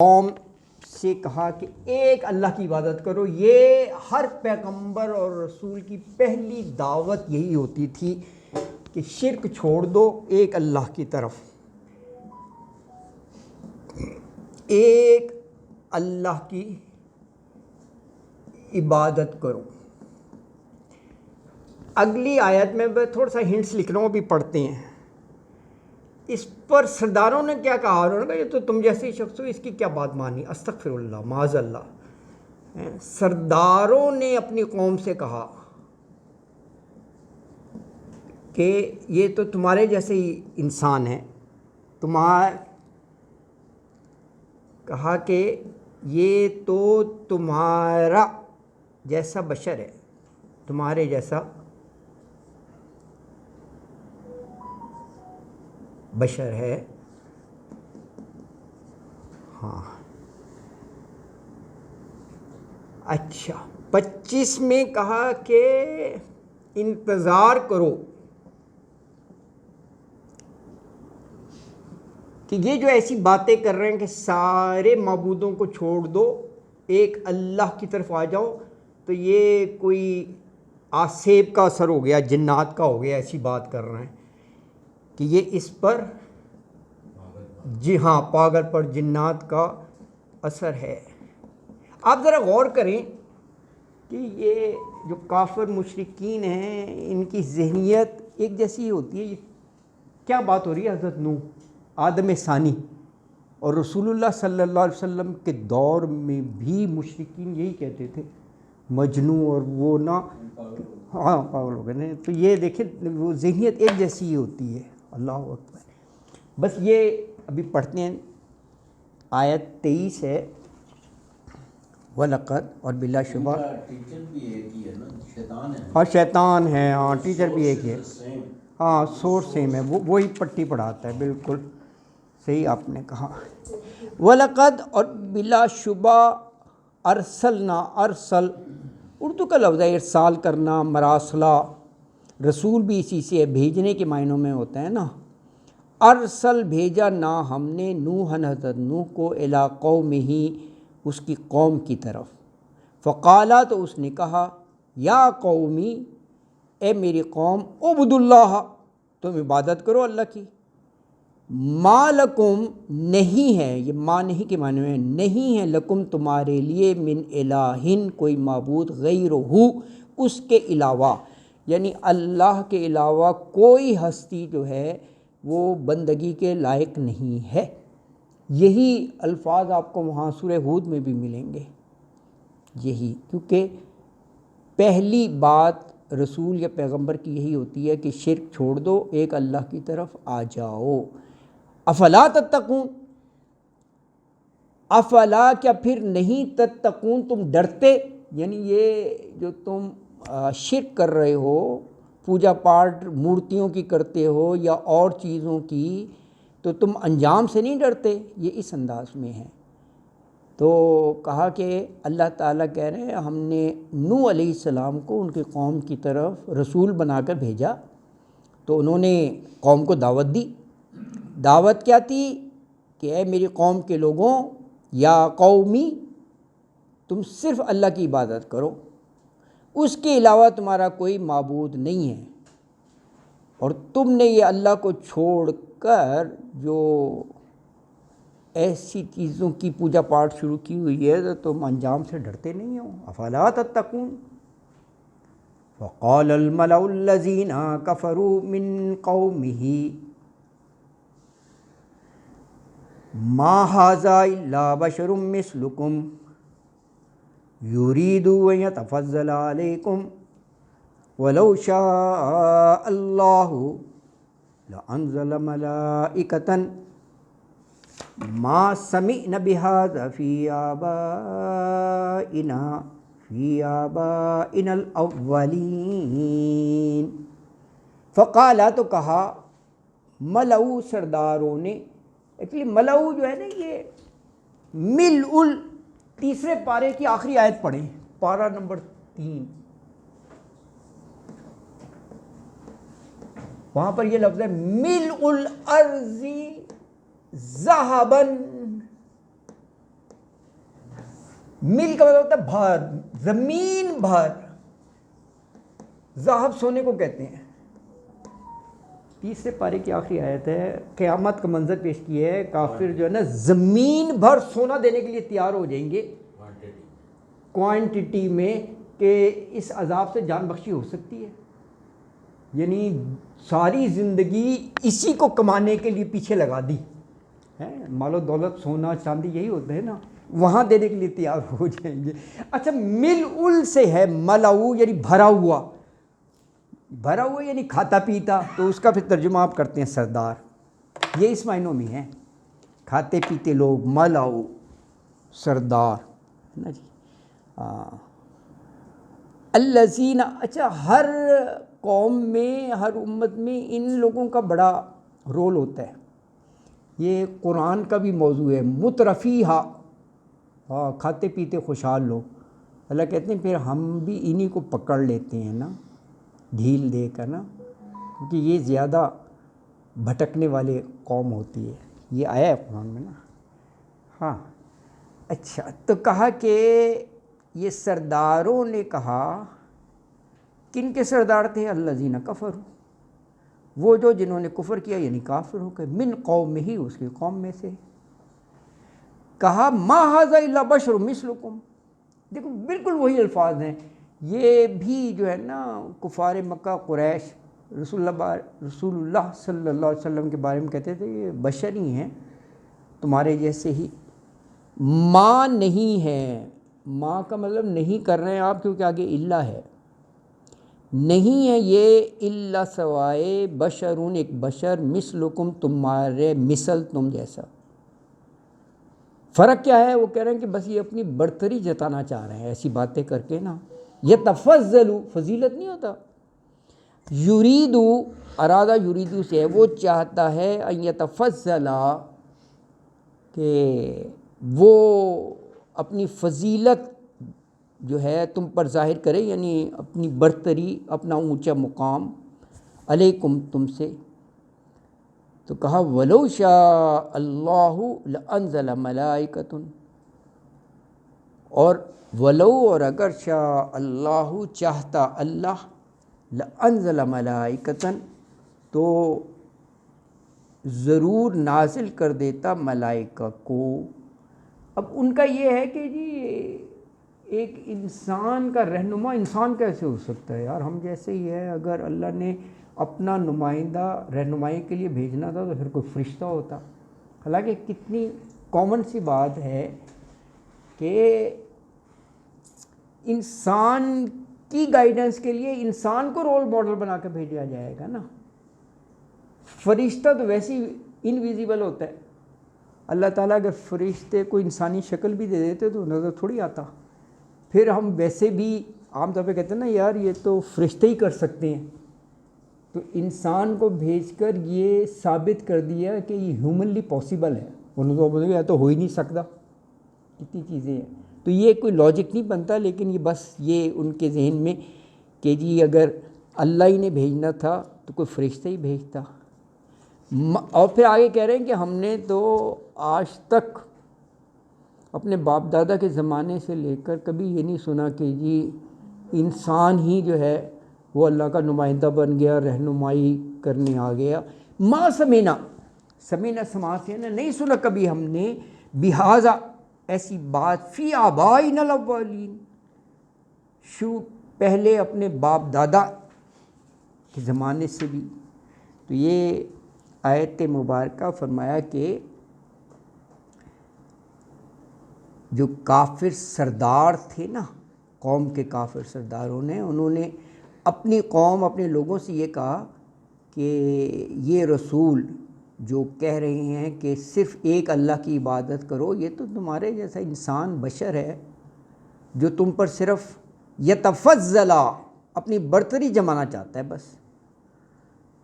قوم سے کہا کہ ایک اللہ کی عبادت کرو. یہ ہر پیغمبر اور رسول کی پہلی دعوت یہی ہوتی تھی کہ شرک چھوڑ دو, ایک اللہ کی طرف, ایک اللہ کی عبادت کرو. اگلی آیت میں تھوڑا سا ہنٹس لکھ رہا ہوں, ابھی پڑھتے ہیں. اس پر سرداروں نے کیا کہا, انہوں نے کہا یہ تو تم جیسے شخص ہو, اس کی کیا بات مانی, استغفر اللہ معاذ اللہ. سرداروں نے اپنی قوم سے کہا کہ یہ تو تمہارے جیسے ہی انسان ہے, کہا کہ یہ تو تمہارا جیسا بشر ہے, تمہارے جیسا بشر ہے. ہاں اچھا, 25 میں کہا کہ انتظار کرو کہ یہ جو ایسی باتیں کر رہے ہیں کہ سارے معبودوں کو چھوڑ دو, ایک اللہ کی طرف آ جاؤ, تو یہ کوئی آسیب کا اثر ہو گیا, جنات کا ہو گیا, ایسی بات کر رہے ہیں کہ یہ اس پر, جی ہاں, پاگل پر جنات کا اثر ہے. آپ ذرا غور کریں کہ یہ جو کافر مشرکین ہیں ان کی ذہنیت ایک جیسی ہوتی ہے. یہ کیا بات ہو رہی ہے, حضرت نوح آدم ثانی, اور رسول اللہ صلی اللہ علیہ وسلم کے دور میں بھی مشرکین یہی کہتے تھے, مجنون اور وہ نا, ہاں پاگل ہو گئے. تو یہ دیکھیں وہ ذہنیت ایک جیسی ہی ہوتی ہے. اللہ اکبر. بس یہ ابھی پڑھتے ہیں, آیت 23 ہے, وَلَقَدْ, اور بلا شبہ ٹیچر بھی ایک ہی ہے نا, شیطان ہے. ہاں شیطان ہے, ہاں ٹیچر بھی ایک ہے, ہاں سورس سیم ہے, وہی پٹی پڑھاتا ہے. بالکل صحیح آپ نے کہا. وَلَقَدْ, اور بلا شبہ, ارسلنا, ارسل اردو کا لفظ ہے ارسال کرنا, مراسلہ, رسول بھی اسی سے بھیجنے کے معنوں میں ہوتا ہے نا. ارسل بھیجا نا ہم نے نوحً, حضرت نوح کو, الی قومہ, اس کی قوم کی طرف. فقالا, تو اس نے کہا, یا قومی, اے میری قوم, اعبدوا اللہ, تم عبادت کرو اللہ کی. ما لکم, نہیں ہے, یہ ما نہیں کے معنی میں, نہیں ہے, لکم تمہارے لیے, من الہ, کوئی معبود, غیرہ, اس کے علاوہ, یعنی اللہ کے علاوہ کوئی ہستی جو ہے وہ بندگی کے لائق نہیں ہے. یہی الفاظ آپ کو وہاں سورہ ہود میں بھی ملیں گے. یہی, کیونکہ پہلی بات رسول یا پیغمبر کی یہی ہوتی ہے کہ شرک چھوڑ دو, ایک اللہ کی طرف آ جاؤ. افلا تتقون, افلا, کیا پھر نہیں, تتقون, تم ڈرتے, یعنی یہ جو تم شرک کر رہے ہو, پوجا پاٹ مورتیوں کی کرتے ہو یا اور چیزوں کی, تو تم انجام سے نہیں ڈرتے. یہ اس انداز میں ہے. تو کہا کہ اللہ تعالیٰ کہہ رہے ہیں ہم نے نوح علیہ السلام کو ان کی قوم کی طرف رسول بنا کر بھیجا, تو انہوں نے قوم کو دعوت دی. دعوت کیا تھی کہ اے میری قوم کے لوگوں, یا قومی, تم صرف اللہ کی عبادت کرو, اس کے علاوہ تمہارا کوئی معبود نہیں ہے, اور تم نے یہ اللہ کو چھوڑ کر جو ایسی چیزوں کی پوجا پاٹ شروع کی ہوئی ہے, تو تم انجام سے ڈرتے نہیں ہو. افلا تتقون. وقال الملأ الذین کفروا من قومہ ما ھذا الا بشر مثلکم یرید ان یتفضل علیکم ولو شاء اللہ لانزل ملائکۃ ما سمعنا بہذا فی آبائنا الاولین. فقالا, تو کہا, ملؤ, سرداروں نے. ایکچولی ملؤ جو ہے نا, یہ ملؤ, تیسرے پارے کی آخری آیت پڑھیں, پارہ نمبر 3, وہاں پر یہ لفظ ہے ملء الارض ذہباً مل کا مطلب ہوتا ہے بھر، زمین بھر. ذهب سونے کو کہتے ہیں. 30 پارے کی آخری آیت ہے. قیامت کا منظر پیش کیا ہے. کافر جو ہے نا زمین بھر سونا دینے کے لیے تیار ہو جائیں گے کوانٹٹی میں کہ اس عذاب سے جان بخشی ہو سکتی ہے. یعنی ساری زندگی اسی کو کمانے کے لیے پیچھے لگا دی ہے. مال و دولت سونا چاندی یہی ہوتا ہے نا، وہاں دینے کے لیے تیار ہو جائیں گے. اچھا مل سے ہے ملاؤ یعنی بھرا ہوا. بھرا ہوا یعنی کھاتا پیتا، تو اس کا پھر ترجمہ آپ کرتے ہیں سردار. یہ اس معنوں میں ہے، کھاتے پیتے لوگ، ملاؤ سردار ہے نا جی. الذین، اچھا ہر قوم میں ہر امت میں ان لوگوں کا بڑا رول ہوتا ہے. یہ قرآن کا بھی موضوع ہے. مترفیہا، ہاں کھاتے پیتے خوشحال لوگ. اللہ کہتے ہیں پھر ہم بھی انہی کو پکڑ لیتے ہیں نا ڈھیل دے کر نا، کیونکہ یہ زیادہ بھٹکنے والے قوم ہوتی ہے. یہ آیا ہے قرآن میں نا. ہاں اچھا، تو کہا کہ یہ سرداروں نے کہا، کن کے سردار تھے؟ الذین کفروا، وہ جو جنہوں نے کفر کیا یعنی کافر ہو گئے. من قوم ہی، اس کی قوم میں سے. کہا ما ھذا الا بشر مثلکم. دیکھو بالکل وہی الفاظ ہیں. یہ بھی جو ہے نا کفار مکہ قریش رسول اللہ صلی اللہ علیہ وسلم کے بارے میں کہتے تھے یہ بشر ہی ہیں تمہارے جیسے ہی. ماں نہیں ہے، ماں کا مطلب نہیں کر رہے ہیں آپ، کیونکہ آگے الا ہے. نہیں ہے یہ الا سوائے بشرون، ایک بشر، مثلکم تمہارے مثل تم جیسا. فرق کیا ہے؟ وہ کہہ رہے ہیں کہ بس یہ اپنی برتری جتانا چاہ رہے ہیں ایسی باتیں کر کے نا. یتفضلوا، فضیلت نہیں ہوتا. یریدو، ارادہ یریدو سے ہے، وہ چاہتا ہے ان یتفضلا، کہ وہ اپنی فضیلت جو ہے تم پر ظاہر کرے، یعنی اپنی برتری، اپنا اونچا مقام، علیکم تم سے. تو کہا ولو شاء اللہ لانزل ملائکۃ، اور ولو، اور اگر شاء اللہ، چاہتا اللہ، لانزل ملائکۃ، تو ضرور نازل کر دیتا ملائکہ کو. اب ان کا یہ ہے کہ جی ایک انسان کا رہنما انسان کیسے ہو سکتا ہے یار، ہم جیسے ہی ہے. اگر اللہ نے اپنا نمائندہ رہنمائی کے لیے بھیجنا تھا تو پھر کوئی فرشتہ ہوتا. حالانکہ کتنی کامن سی بات ہے کہ انسان کی گائیڈنس کے لیے انسان کو رول ماڈل بنا کے بھیجا جائے گا نا. فرشتہ تو ویسے ہی انویزیبل ہوتا ہے. اللہ تعالیٰ اگر فرشتے کو انسانی شکل بھی دے دیتے تو نظر تھوڑی آتا. پھر ہم ویسے بھی عام طور پہ کہتے ہیں نا یار یہ تو فرشتے ہی کر سکتے ہیں، تو انسان کو بھیج کر یہ ثابت کر دیا کہ یہ ہیومنلی پاسبل ہے. انہوں تو بولے گا تو ہو ہی نہیں سکتا، کتنی چیزیں ہیں. تو یہ کوئی لاجک نہیں بنتا، لیکن یہ بس یہ ان کے ذہن میں کہ جی اگر اللہ ہی نے بھیجنا تھا تو کوئی فرشتہ ہی بھیجتا. اور پھر آگے کہہ رہے ہیں کہ ہم نے تو آج تک اپنے باپ دادا کے زمانے سے لے کر کبھی یہ نہیں سنا کہ جی انسان ہی جو ہے وہ اللہ کا نمائندہ بن گیا، رہنمائی کرنے آ گیا. ما سمینا، سمینا سما سے نا نہیں سنا کبھی ہم نے، بہذا ایسی بات، فی آبائنا الاولین، پہلے اپنے باپ دادا کے زمانے سے بھی. تو یہ آیت مبارکہ فرمایا کہ جو کافر سردار تھے نا، قوم کے کافر سرداروں نے، انہوں نے اپنی قوم، اپنے لوگوں سے یہ کہا کہ یہ رسول جو کہہ رہے ہیں کہ صرف ایک اللہ کی عبادت کرو، یہ تو تمہارے جیسا انسان بشر ہے جو تم پر صرف یتفضلا، اپنی برتری جمانا چاہتا ہے بس.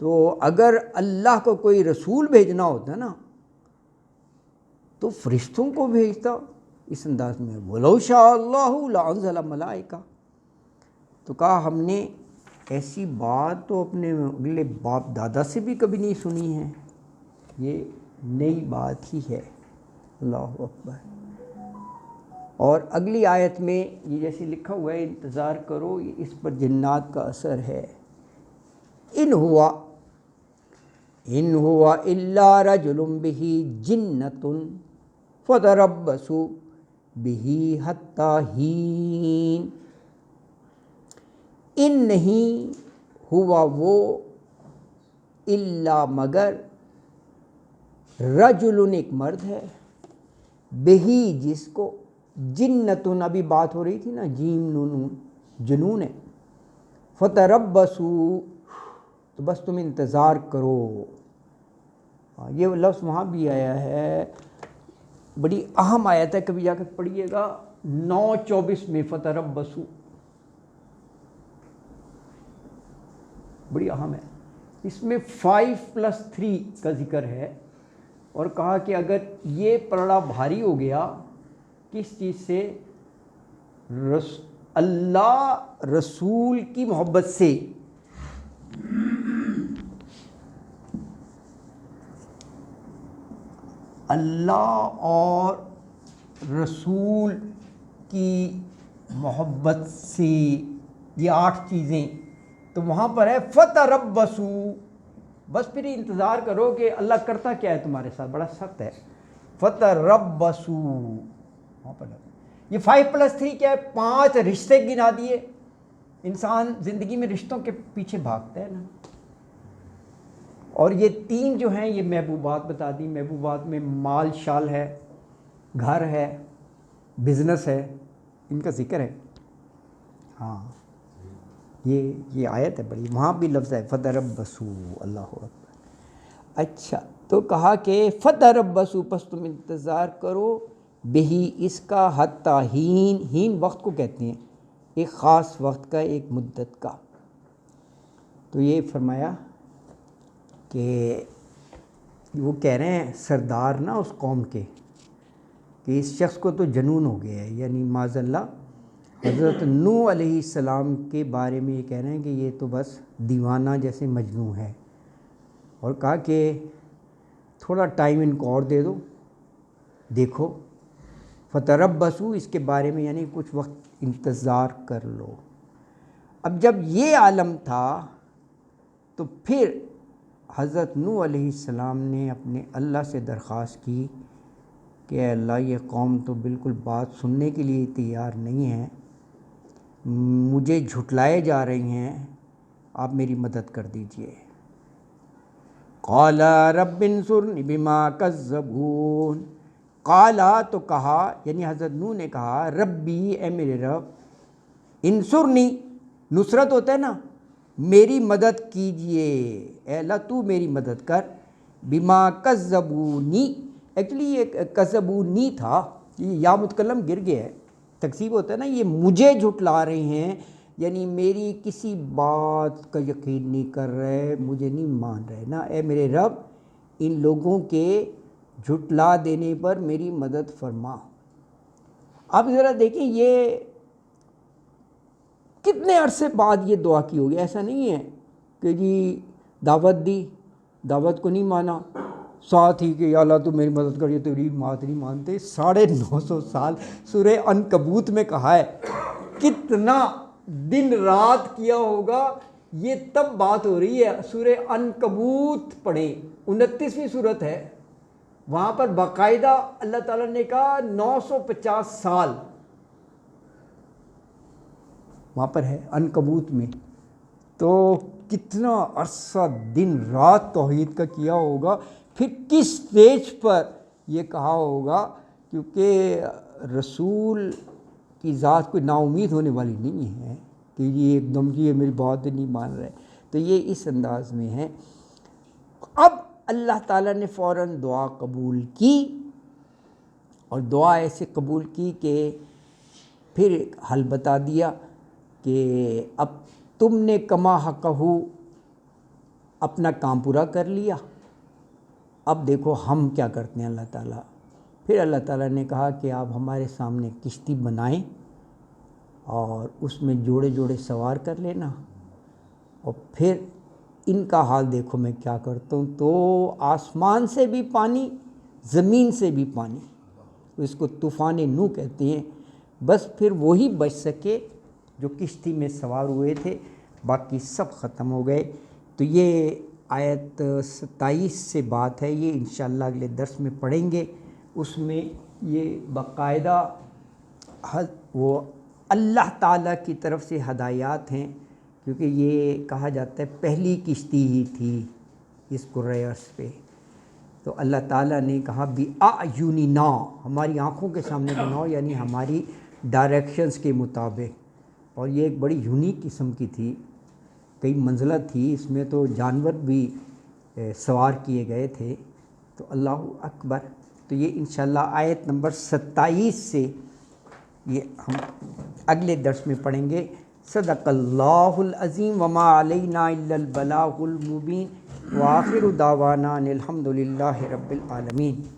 تو اگر اللہ کو کوئی رسول بھیجنا ہوتا نا تو فرشتوں کو بھیجتا اس انداز میں. وَلَوْ شَاءَ اللَّهُ لَأَنزَلَ مَلَائِکَۃَ. تو کہا ہم نے ایسی بات تو اپنے اگلے باپ دادا سے بھی کبھی نہیں سنی ہے، یہ نئی بات ہی ہے. اللہ اکبر. اور اگلی آیت میں یہ جیسے لکھا ہوا ہے انتظار کرو، یہ اس پر جنات کا اثر ہے. ان ہوا الا رجل بہ جنۃ فتربصوا بہ حتی حین. ان نہیں ہوا وہ الا مگر رجل ایک مرد ہے، بہی جس کو، جنتن ابھی بات ہو رہی تھی نا، جیم نون جنون ہے، فتربصوا تو بس تم انتظار کرو. یہ لفظ وہاں بھی آیا ہے، بڑی اہم آیت ہے، کبھی جا کے پڑھیے گا 9:24 میں، فتربصوا بڑی اہم ہے. اس میں 5+3 کا ذکر ہے، اور کہا کہ اگر یہ پلڑا بھاری ہو گیا کس چیز سے، اللہ رسول کی محبت سے، اللہ اور رسول کی محبت سے، یہ 8 چیزیں تو وہاں پر ہے فتربصوا، بس پھر انتظار کرو کہ اللہ کرتا کیا ہے تمہارے ساتھ، بڑا سخت ہے. فتربصوا وہاں پر یہ 5+3 کیا ہے، 5 رشتے گنا دیے. انسان زندگی میں رشتوں کے پیچھے بھاگتا ہے نا، اور یہ 3 جو ہیں یہ محبوبات بتا دی. محبوبات میں مال شال ہے، گھر ہے، بزنس ہے، ان کا ذکر ہے. ہاں یہ آیت ہے بڑی، وہاں بھی لفظ ہے فتربصوا، اللہ اکبر. اچھا تو کہا کہ فتربصوا پس تم انتظار کرو، بہی اس کا، حتی حین، حین وقت کو کہتے ہیں، ایک خاص وقت کا، ایک مدت کا. تو یہ فرمایا کہ وہ کہہ رہے ہیں سردار نا اس قوم کے کہ اس شخص کو تو جنون ہو گیا ہے، یعنی معاذ اللہ حضرت نوح علیہ السلام کے بارے میں یہ کہہ رہے ہیں کہ یہ تو بس دیوانہ جیسے مجنون ہے. اور کہا کہ تھوڑا ٹائم ان کو اور دے دو، دیکھو. فتربصوا اس کے بارے میں یعنی کچھ وقت انتظار کر لو. اب جب یہ عالم تھا تو پھر حضرت نوح علیہ السلام نے اپنے اللہ سے درخواست کی کہ اے اللہ یہ قوم تو بالکل بات سننے کے لیے تیار نہیں ہے، مجھے جھٹلائے جا رہی ہیں، آپ میری مدد کر دیجئے. قال رب انصرنی بما کذبون. قالا تو کہا، یعنی حضرت نوح نے کہا، ربی اے میرے رب، انصرنی نصرت ہوتا ہے نا، میری مدد کیجئے، اے اللہ تو میری مدد کر، بما کذبونی. ایکچولی یہ کذبونی تھا، یہ یا متکلم گر گیا ہے، تکذیب ہوتا ہے نا، یہ مجھے جھٹلا رہے ہیں، یعنی میری کسی بات کا یقین نہیں کر رہے، مجھے نہیں مان رہے نا. اے میرے رب ان لوگوں کے جھٹلا دینے پر میری مدد فرما. اب ذرا دیکھیں یہ کتنے عرصے بعد یہ دعا کی ہوگی. ایسا نہیں ہے کہ جی دعوت دی، دعوت کو نہیں مانا، ساتھ ہی کہ یا اللہ تو میری مدد کر، یہ تیری بات نہیں مانتے. 950 سال سورہ عنکبوت میں کہا ہے، کتنا دن رات کیا ہوگا. یہ تب بات ہو رہی ہے، سورہ عنکبوت پڑھیں، 29ویں سورت ہے، وہاں پر باقاعدہ اللہ تعالیٰ نے کہا 950 سال وہاں پر ہے عنکبوت میں. تو کتنا عرصہ دن رات توحید کا کیا ہوگا، پھر کس سٹیج پر یہ کہا ہوگا، کیونکہ رسول کی ذات کوئی نا امید ہونے والی نہیں ہے کہ یہ ایک دم یہ میری بات نہیں مان رہے. تو یہ اس انداز میں ہے. اب اللہ تعالیٰ نے فوراً دعا قبول کی، اور دعا ایسے قبول کی کہ پھر ایک حل بتا دیا کہ اب تم نے کما حقہ اپنا کام پورا کر لیا، اب دیکھو ہم کیا کرتے ہیں. اللہ تعالیٰ پھر اللہ تعالیٰ نے کہا کہ آپ ہمارے سامنے کشتی بنائیں اور اس میں جوڑے جوڑے سوار کر لینا، اور پھر ان کا حال دیکھو میں کیا کرتا ہوں. تو آسمان سے بھی پانی، زمین سے بھی پانی، اس کو طوفان نوح کہتے ہیں. بس پھر وہی بچ سکے جو کشتی میں سوار ہوئے تھے، باقی سب ختم ہو گئے۔ تو یہ آیت 27 سے بات ہے، یہ انشاءاللہ اگلے درس میں پڑھیں گے۔ اس میں یہ باقاعدہ وہ اللہ تعالیٰ کی طرف سے ہدایات ہیں، کیونکہ یہ کہا جاتا ہے پہلی کشتی ہی تھی اس کرۂ ارض پہ، تو اللہ تعالیٰ نے کہا بِأَعْيُنِنَا، ہماری آنکھوں کے سامنے بناؤ، یعنی ہماری ڈائریکشنز کے مطابق۔ اور یہ ایک بڑی یونیک قسم کی تھی، کئی منزلہ تھی، اس میں تو جانور بھی سوار کیے گئے تھے۔ تو اللہ اکبر۔ تو یہ انشاءاللہ آیت نمبر 27 سے یہ ہم اگلے درس میں پڑھیں گے۔ صدق اللہ العظیم وما علینا الا البلاغ المبین وآخر دعوانا ان الحمد للہ رب العالمین۔